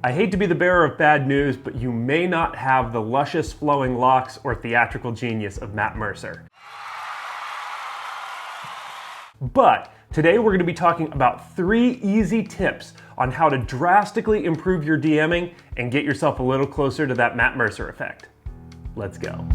I hate to be the bearer of bad news, but you may not have the luscious flowing locks or theatrical genius of Matt Mercer. But today we're going to be talking about 3 easy tips on how to drastically improve your DMing and get yourself a little closer to that Matt Mercer effect. Let's go.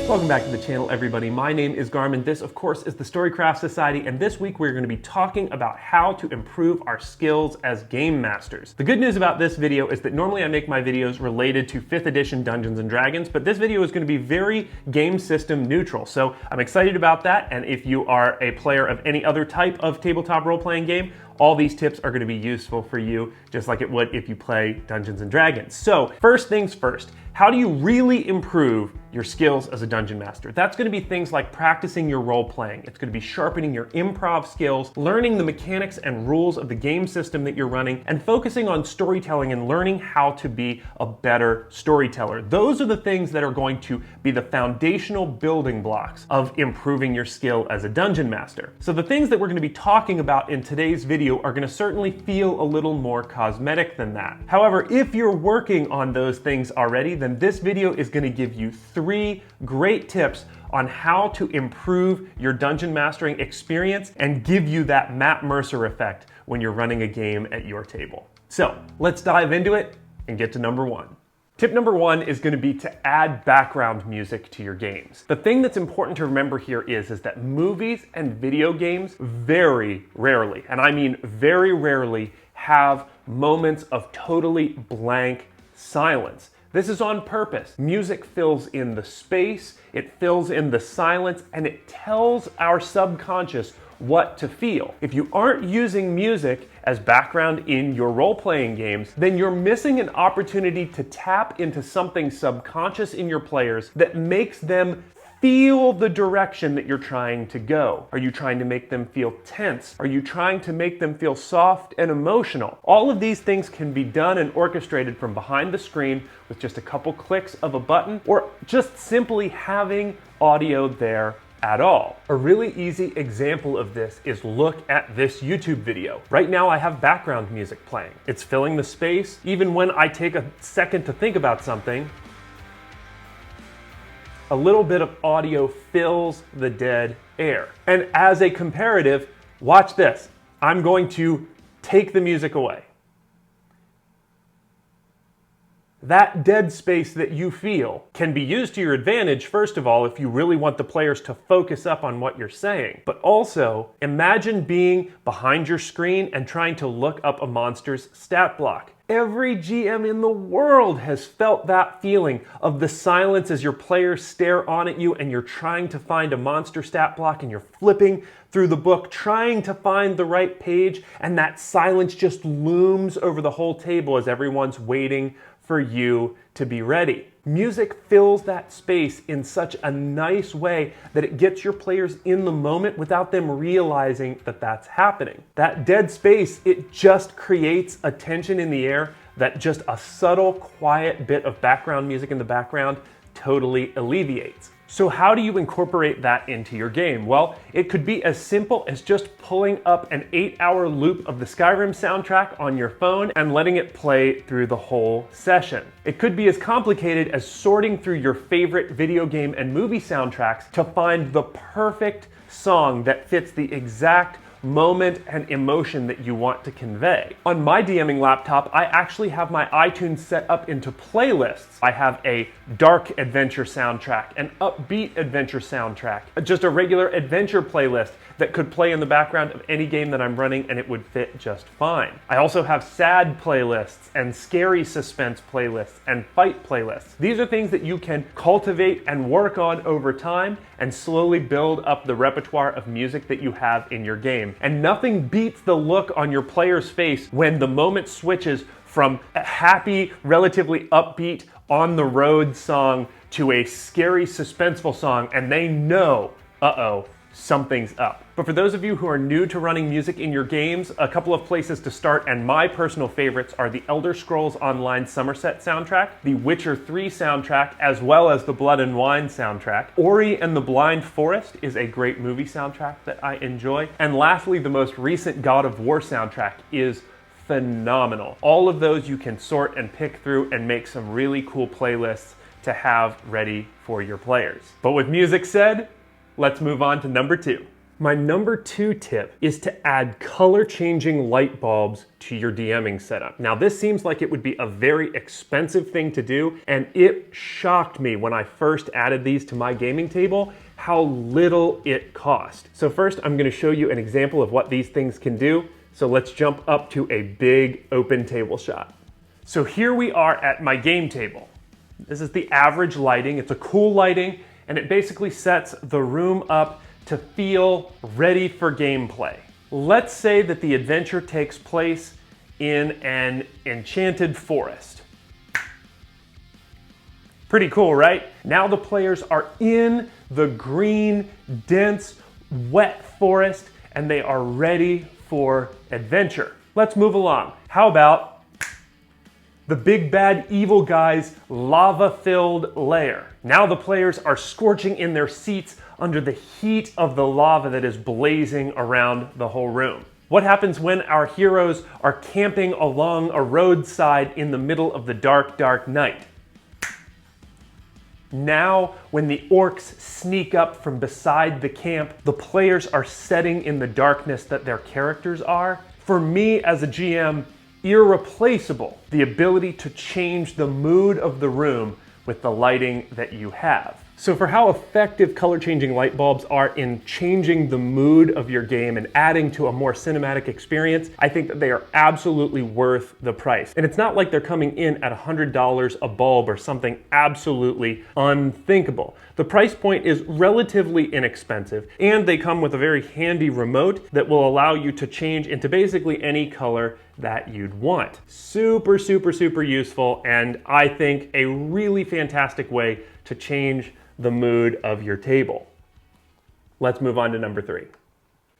Welcome back to the channel, everybody. My name is Garmin. This, of course, is the Storycraft Society, and this week we're going to be talking about how to improve our skills as game masters. The good news about this video is that normally I make my videos related to 5th edition Dungeons & Dragons, but this video is going to be very game system neutral, so I'm excited about that, and if you are a player of any other type of tabletop role-playing game, all these tips are going to be useful for you, just like it would if you play Dungeons & Dragons. So, first things first, how do you really improve your skills as a dungeon master? That's going to be things like practicing your role playing. It's going to be sharpening your improv skills, learning the mechanics and rules of the game system that you're running, and focusing on storytelling and learning how to be a better storyteller. Those are the things that are going to be the foundational building blocks of improving your skill as a dungeon master. So the things that we're going to be talking about in today's video are going to certainly feel a little more cosmetic than that. However, if you're working on those things already, then this video is going to give you 3 great tips on how to improve your dungeon mastering experience and give you that Matt Mercer effect when you're running a game at your table. So let's dive into it and get to number 1. Tip number 1 is going to be to add background music to your games. The thing that's important to remember here is that movies and video games very rarely, and I mean very rarely, have moments of totally blank silence. This is on purpose. Music fills in the space, it fills in the silence, and it tells our subconscious what to feel. If you aren't using music as background in your role-playing games, then you're missing an opportunity to tap into something subconscious in your players that makes them feel the direction that you're trying to go. Are you trying to make them feel tense? Are you trying to make them feel soft and emotional? All of these things can be done and orchestrated from behind the screen with just a couple clicks of a button, or just simply having audio there at all. A really easy example of this is look at this YouTube video. Right now I have background music playing. It's filling the space. Even when I take a second to think about something, a little bit of audio fills the dead air. And as a comparative, watch this. I'm going to take the music away. That dead space that you feel can be used to your advantage, first of all, if you really want the players to focus up on what you're saying. But also, imagine being behind your screen and trying to look up a monster's stat block. Every GM in the world has felt that feeling of the silence as your players stare on at you and you're trying to find a monster stat block and you're flipping through the book trying to find the right page, and that silence just looms over the whole table as everyone's waiting for you to be ready. Music fills that space in such a nice way that it gets your players in the moment without them realizing that that's happening. That dead space, it just creates a tension in the air that just a subtle, quiet bit of background music in the background totally alleviates. So how do you incorporate that into your game? Well, it could be as simple as just pulling up an 8-hour loop of the Skyrim soundtrack on your phone and letting it play through the whole session. It could be as complicated as sorting through your favorite video game and movie soundtracks to find the perfect song that fits the exact moment and emotion that you want to convey. On my DMing laptop, I actually have my iTunes set up into playlists. I have a dark adventure soundtrack, an upbeat adventure soundtrack, just a regular adventure playlist that could play in the background of any game that I'm running and it would fit just fine. I also have sad playlists and scary suspense playlists and fight playlists. These are things that you can cultivate and work on over time and slowly build up the repertoire of music that you have in your game. And nothing beats the look on your player's face when the moment switches from a happy, relatively upbeat, on the road song to a scary, suspenseful song and they know, uh-oh, something's up. But for those of you who are new to running music in your games, a couple of places to start, and my personal favorites are the Elder Scrolls Online Summerset Soundtrack, the Witcher 3 soundtrack, as well as the Blood and Wine soundtrack. Ori and the Blind Forest is a great movie soundtrack that I enjoy. And lastly, the most recent God of War soundtrack is phenomenal. All of those you can sort and pick through and make some really cool playlists to have ready for your players. But with music said, let's move on to number 2. My number 2 tip is to add color-changing light bulbs to your DMing setup. Now, this seems like it would be a very expensive thing to do, and it shocked me when I first added these to my gaming table how little it cost. So first, I'm gonna show you an example of what these things can do. So let's jump up to a big open table shot. So here we are at my game table. This is the average lighting. It's a cool lighting, and it basically sets the room up to feel ready for gameplay. Let's say that the adventure takes place in an enchanted forest. Pretty cool, right? Now the players are in the green, dense, wet forest, and they are ready for adventure. Let's move along. How about the big bad evil guy's lava-filled lair? Now the players are scorching in their seats under the heat of the lava that is blazing around the whole room. What happens when our heroes are camping along a roadside in the middle of the dark, dark night? Now, when the orcs sneak up from beside the camp, the players are setting in the darkness that their characters are. For me as a GM, irreplaceable, the ability to change the mood of the room with the lighting that you have. So for how effective color-changing light bulbs are in changing the mood of your game and adding to a more cinematic experience, I think that they are absolutely worth the price. And it's not like they're coming in at $100 a bulb or something absolutely unthinkable. The price point is relatively inexpensive, and they come with a very handy remote that will allow you to change into basically any color that you'd want. Super, super, super useful, and I think a really fantastic way to change the mood of your table. Let's move on to number 3.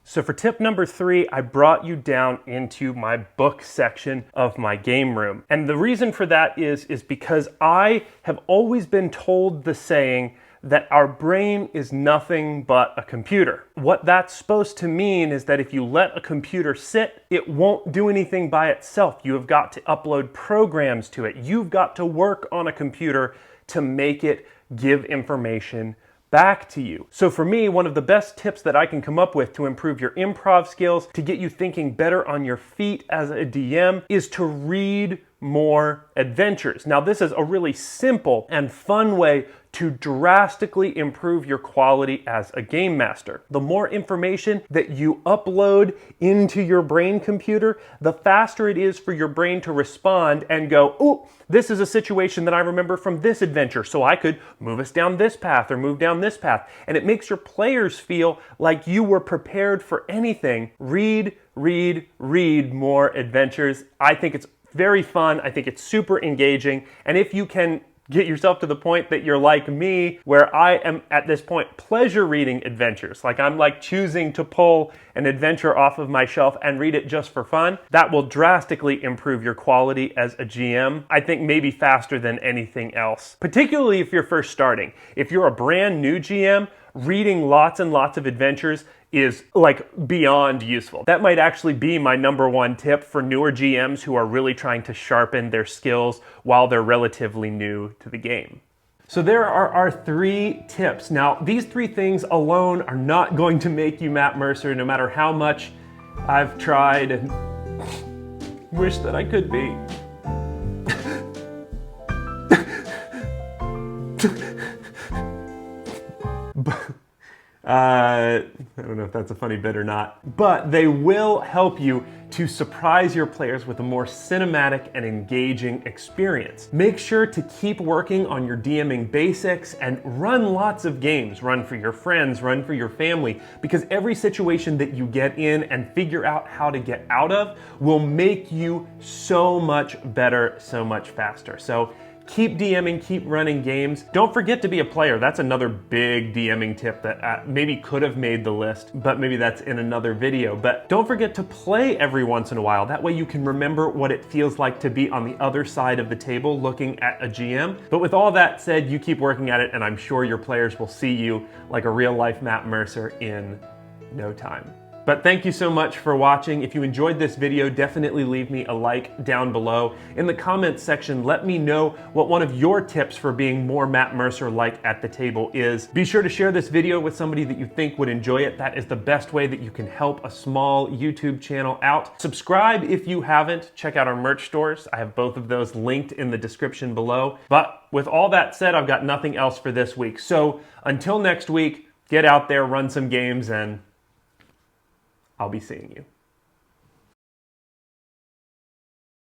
So for tip number 3, I brought you down into my book section of my game room. And the reason for that is because I have always been told the saying that our brain is nothing but a computer. What that's supposed to mean is that if you let a computer sit, it won't do anything by itself. You have got to upload programs to it. You've got to work on a computer to make it give information back to you. So for me, one of the best tips that I can come up with to improve your improv skills, to get you thinking better on your feet as a DM, is to read more adventures. Now, this is a really simple and fun way to drastically improve your quality as a game master. The more information that you upload into your brain computer, the faster it is for your brain to respond and go, "Ooh, this is a situation that I remember from this adventure, so I could move us down this path or move down this path." And it makes your players feel like you were prepared for anything. Read more adventures. I think it's very fun. I think it's super engaging. And if you can get yourself to the point that you're like me, where I am at this point pleasure reading adventures, like I'm like choosing to pull an adventure off of my shelf and read it just for fun, that will drastically improve your quality as a GM. I think maybe faster than anything else, particularly if you're first starting. If you're a brand new GM, reading lots and lots of adventures is like beyond useful. That might actually be my number 1 tip for newer GMs who are really trying to sharpen their skills while they're relatively new to the game. So there are our 3 tips. Now, these 3 things alone are not going to make you Matt Mercer, no matter how much I've tried and wish that I could be. I don't know if that's a funny bit or not, but they will help you to surprise your players with a more cinematic and engaging experience. Make sure to keep working on your DMing basics and run lots of games. Run for your friends, run for your family, because every situation that you get in and figure out how to get out of will make you so much better, so much faster. So Keep DMing, keep running games. Don't forget to be a player. That's another big DMing tip that maybe could have made the list, but maybe that's in another video. But don't forget to play every once in a while. That way you can remember what it feels like to be on the other side of the table looking at a GM. But with all that said, you keep working at it, and I'm sure your players will see you like a real life Matt Mercer in no time. But thank you so much for watching. If you enjoyed this video, definitely leave me a like down below. In the comments section, let me know what one of your tips for being more Matt Mercer-like at the table is. Be sure to share this video with somebody that you think would enjoy it. That is the best way that you can help a small YouTube channel out. Subscribe if you haven't. Check out our merch stores. I have both of those linked in the description below. But with all that said, I've got nothing else for this week. So until next week, get out there, run some games, and I'll be seeing you.